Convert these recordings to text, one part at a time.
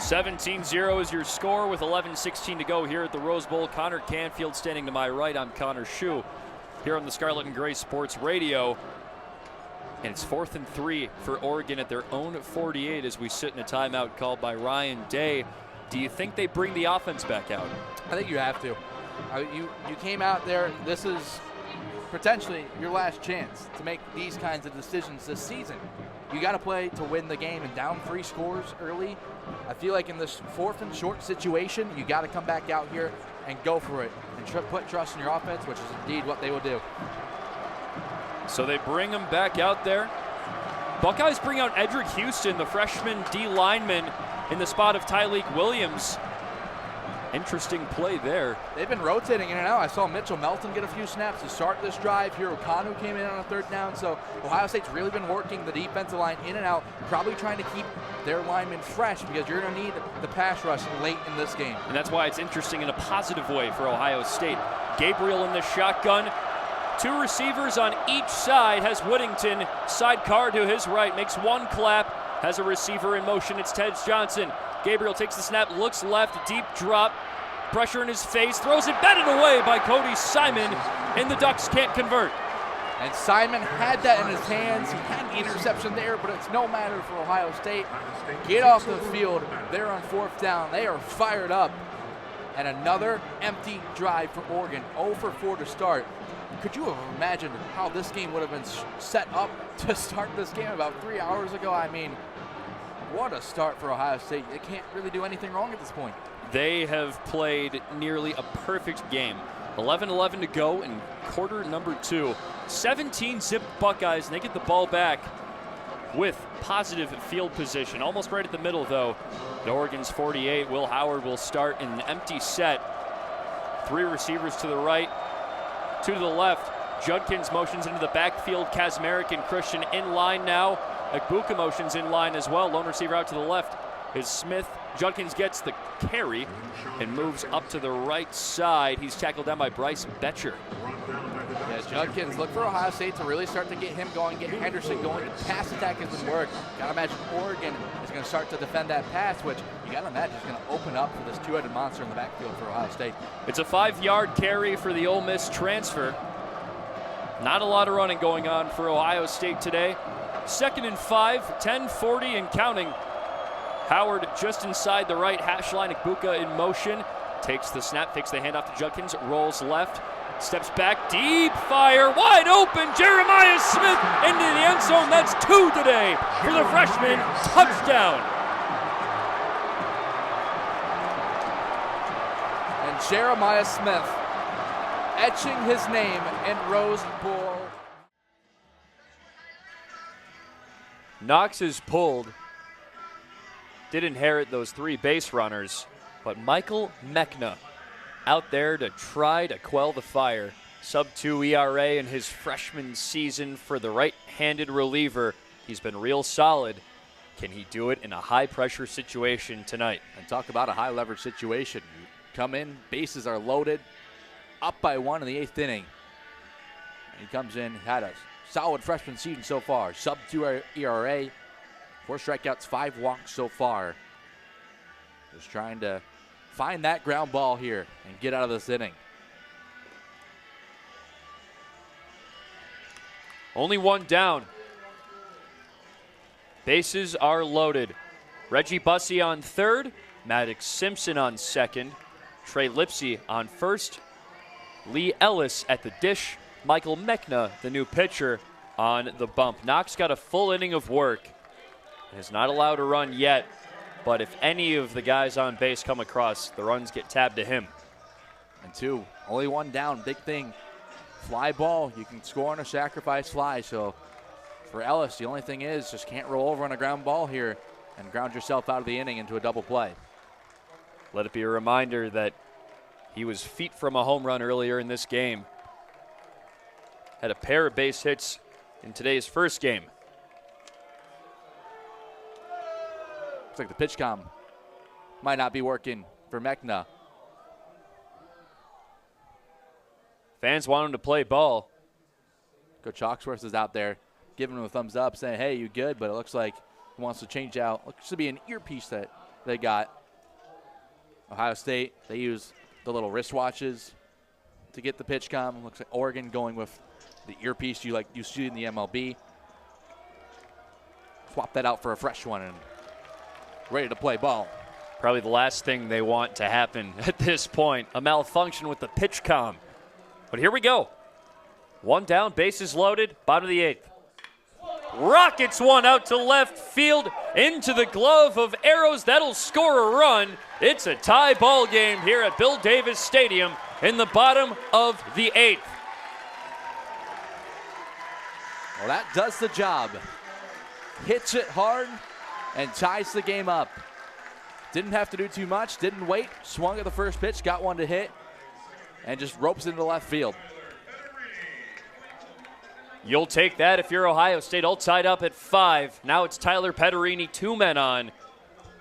17-0 is your score with 11:16 to go here at the Rose Bowl. Connor Canfield standing to my right. I'm Connor Schuh here on the Scarlet and Gray Sports Radio. And it's 4th and 3 for Oregon at their own 48 as we sit in a timeout called by Ryan Day. Do you think they bring the offense back out? I think you have to. You came out there. This is potentially your last chance to make these kinds of decisions this season. You got to play to win the game, and down 3 scores early, I feel like in this 4th and short situation, you got to come back out here and go for it and put trust in your offense, which is indeed what they will do. So they bring him back out there. Buckeyes bring out Edric Houston, the freshman D lineman, in the spot of Tyleik Williams. Interesting play there. They've been rotating in and out. I saw Mitchell Melton get a few snaps to start this drive. Hiro Kanu came in on a 3rd down. So Ohio State's really been working the defensive line in and out, probably trying to keep their linemen fresh because you're going to need the pass rush late in this game. And that's why it's interesting in a positive way for Ohio State. Gabriel in the shotgun. 2 receivers on each side. Has Whittington sidecar to his right. Makes 1 clap. Has a receiver in motion. It's Ted Johnson. Gabriel takes the snap, looks left, deep drop, pressure in his face, throws it batted away by Cody Simon, and the Ducks can't convert. And Simon had that in his hands. He had the interception there, but it's no matter for Ohio State. Get off the field. They're on 4th down. They are fired up. And another empty drive for Oregon. 0 for 4 to start. Could you have imagined how this game would have been set up to start this game about 3 hours ago? I mean, what a start for Ohio State. They can't really do anything wrong at this point. They have played nearly a perfect game. 11-11 to go in quarter number 2. 17-zip Buckeyes, and they get the ball back with positive field position. Almost right at the middle, though. At Oregon's 48, Will Howard will start in an empty set. 3 receivers to the right, 2 to the left. Judkins motions into the backfield. Kazmarek and Christian in line now. Agbuka motions in line as well. Lone receiver out to the left is Smith. Judkins gets the carry and moves up to the right side. He's tackled down by Bryce Betcher. Yeah, Judkins, look for Ohio State to really start to get him going, get Henderson going. The pass attack has been worked. Got to imagine Oregon is going to start to defend that pass, which you got to imagine is going to open up for this 2-headed monster in the backfield for Ohio State. It's a 5-yard carry for the Ole Miss transfer. Not a lot of running going on for Ohio State today. 2nd and 5, 10:40 and counting. Howard just inside the right hash line. Agbuka in motion. Takes the snap, takes the handoff to Judkins, rolls left, steps back, deep fire, wide open. Jeremiah Smith into the end zone. That's 2 today for the freshman. Touchdown. And Jeremiah Smith etching his name in Rose Bowl. Knox is pulled. Did inherit those 3 base runners, but Michael Mechna out there to try to quell the fire. Sub-2 ERA in his freshman season for the right-handed reliever. He's been real solid. Can he do it in a high-pressure situation tonight? And talk about a high-leverage situation. You come in, bases are loaded, up by 1 in the 8th inning. And he comes in, had a solid freshman season so far. Sub-2 ERA, 4 strikeouts, 5 walks so far. Just trying to find that ground ball here and get out of this inning. Only 1 down. Bases are loaded. Reggie Bussey on 3rd, Maddox Simpson on 2nd, Trey Lipsy on 1st, Lee Ellis at the dish, Michael Mechna, the new pitcher, on the bump. Knox got a full inning of work and is not allowed to run yet, but if any of the guys on base come across, the runs get tabbed to him. And 2, only 1 down, big thing. Fly ball, you can score on a sacrifice fly, so for Ellis, the only thing is just can't roll over on a ground ball here and ground yourself out of the inning into a double play. Let it be a reminder that he was feet from a home run earlier in this game. Had a pair of base hits in today's first game. Looks like the pitch comm might not be working for Mechna. Fans want him to play ball. Coach Hawksworth is out there giving him a thumbs up, saying, hey, you good? But it looks like he wants to change out. Looks to be an earpiece that they got Ohio State. They use the little wristwatches to get the pitch com. Looks like Oregon going with the earpiece you see in the MLB. Swap that out for a fresh one and ready to play ball. Probably the last thing they want to happen at this point, a malfunction with the pitch com. But here we go. One down, bases loaded, bottom of the 8th. Rockets one out to left field into the glove of Arrows. That'll score a run. It's a tie ball game here at Bill Davis Stadium in the bottom of the 8th. Well, that does the job. Hits it hard and ties the game up. Didn't have to do too much, didn't wait, swung at the first pitch, got one to hit, and just ropes into left field. You'll take that if you're Ohio State, all tied up at 5. Now it's Tyler Petterini, 2 men on.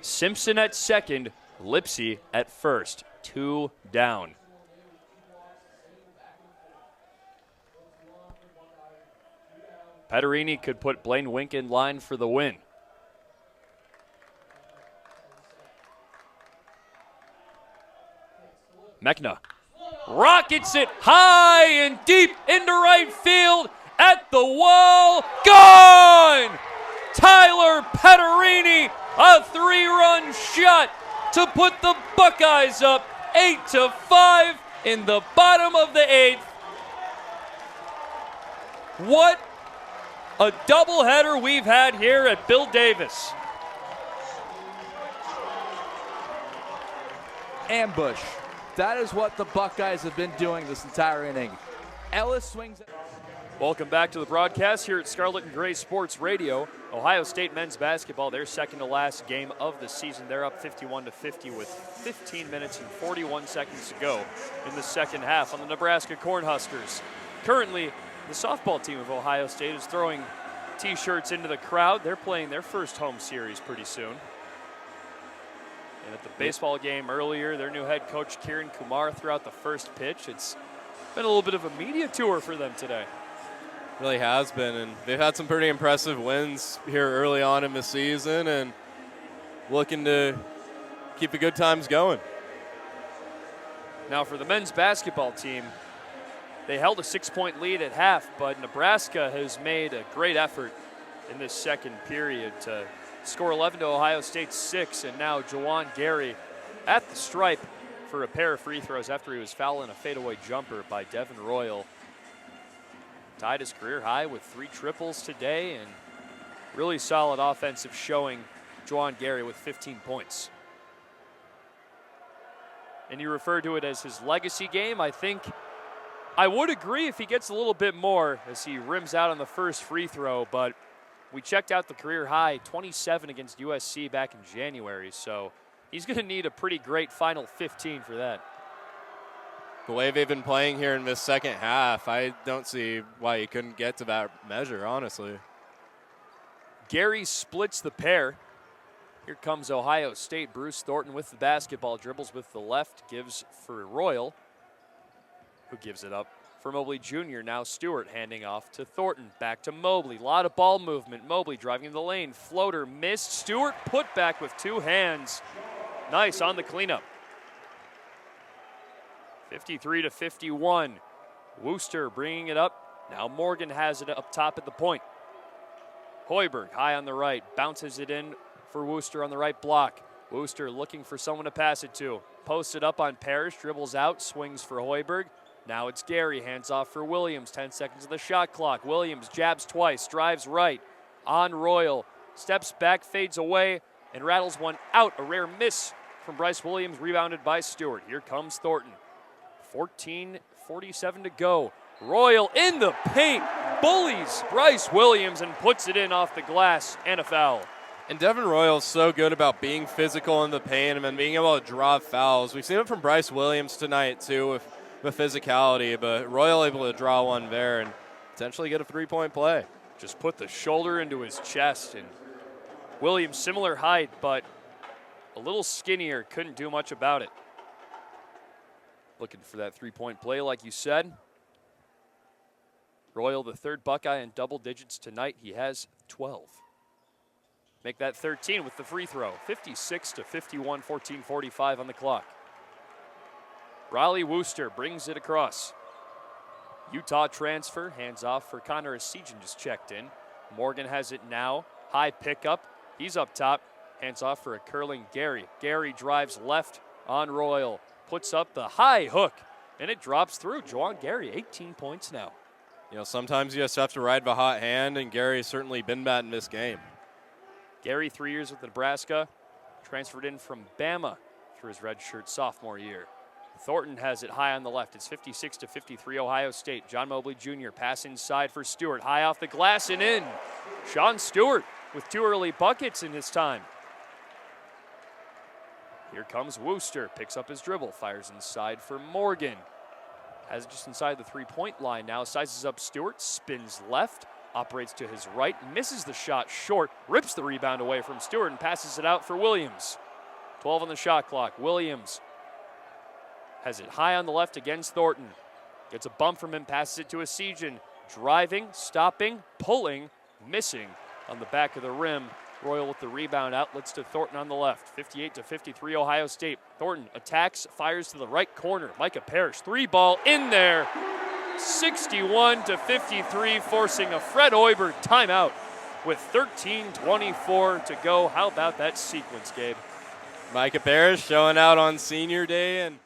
Simpson at second, Lipsy at first, 2 down. Petterini could put Blaine Wink in line for the win. Mechna rockets it high and deep into right field, at the wall, gone! Tyler Petterini, a 3-run shot to put the Buckeyes up 8-5 in the bottom of the 8th. What a doubleheader we've had here at Bill Davis. Ambush. That is what the Buckeyes have been doing this entire inning. Ellis swings. Welcome back to the broadcast here at Scarlet and Gray Sports Radio. Ohio State men's basketball, their second to last game of the season. They're up 51-50 with 15 minutes and 41 seconds to go in the second half on the Nebraska Cornhuskers. Currently, the softball team of Ohio State is throwing T-shirts into the crowd. They're playing their first home series pretty soon. And at the baseball game earlier, their new head coach, Kiran Kumar, threw out the first pitch. It's been a little bit of a media tour for them today. Really has been, and they've had some pretty impressive wins here early on in the season and looking to keep the good times going. Now for the men's basketball team, they held a 6-point lead at half, but Nebraska has made a great effort in this second period to score 11 to Ohio State's 6, and now Juwan Gary at the stripe for a pair of free throws after he was fouling a fadeaway jumper by Devin Royal. Tied his career high with 3 triples today, and really solid offensive showing, Juwan Gary with 15 points. And you refer to it as his legacy game. I think I would agree if he gets a little bit more as he rims out on the first free throw, but we checked out the career high 27 against USC back in January, so he's going to need a pretty great final 15 for that. The way they've been playing here in this second half, I don't see why he couldn't get to that measure, honestly. Gary splits the pair. Here comes Ohio State. Bruce Thornton with the basketball, dribbles with the left, gives for Royal, who gives it up for Mobley Jr. Now Stewart handing off to Thornton. Back to Mobley. A lot of ball movement. Mobley driving in the lane. Floater missed. Stewart put back with 2 hands. Nice on the cleanup. 53-51. Wooster bringing it up. Now Morgan has it up top at the point. Hoiberg high on the right. Bounces it in for Wooster on the right block. Wooster looking for someone to pass it to. Posted up on Parrish. Dribbles out. Swings for Hoiberg. Now it's Gary. Hands off for Williams. 10 seconds of the shot clock. Williams jabs twice. Drives right. On Royal. Steps back. Fades away. And rattles one out. A rare miss from Bryce Williams. Rebounded by Stewart. Here comes Thornton. 14:47 to go. Royal in the paint. Bullies Bryce Williams and puts it in off the glass and a foul. And Devin Royal's so good about being physical in the paint and being able to draw fouls. We've seen it from Bryce Williams tonight, too, with the physicality, but Royal able to draw one there and potentially get a 3-point play. Just put the shoulder into his chest, and Williams similar height, but a little skinnier, couldn't do much about it. Looking for that 3-point play, like you said. Royal, the third Buckeye in double digits tonight. He has 12. make that 13 with the free throw. 56-51, 14:45 on the clock. Riley Wooster brings it across. Utah transfer, hands off for Connor Esijan, just checked in. Morgan has it now, high pickup. He's up top, hands off for a curling Gary. Gary drives left on Royal, puts up the high hook, and it drops through. Juwan Gary, 18 points now. You know, sometimes you just have to ride the hot hand, and Gary's certainly been that in this game. Gary, 3 years with Nebraska, transferred in from Bama through his redshirt sophomore year. Thornton has it high on the left. It's 56-53 Ohio State. John Mobley Jr. pass inside for Stewart. High off the glass and in. Sean Stewart with 2 early buckets in his time. Here comes Wooster. Picks up his dribble. Fires inside for Morgan. Has it just inside the 3-point line now. Sizes up Stewart. Spins left. Operates to his right. Misses the shot short. Rips the rebound away from Stewart and passes it out for Williams. 12 on the shot clock. Williams has it high on the left against Thornton. Gets a bump from him, passes it to Esijan. Driving, stopping, pulling, missing on the back of the rim. Royal with the rebound, outlets to Thornton on the left. 58-53 Ohio State. Thornton attacks, fires to the right corner. Micah Parrish, 3-ball in there. 61-53, forcing a Fred Oibert timeout with 13:24 to go. How about that sequence, Gabe? Micah Parrish showing out on senior day, and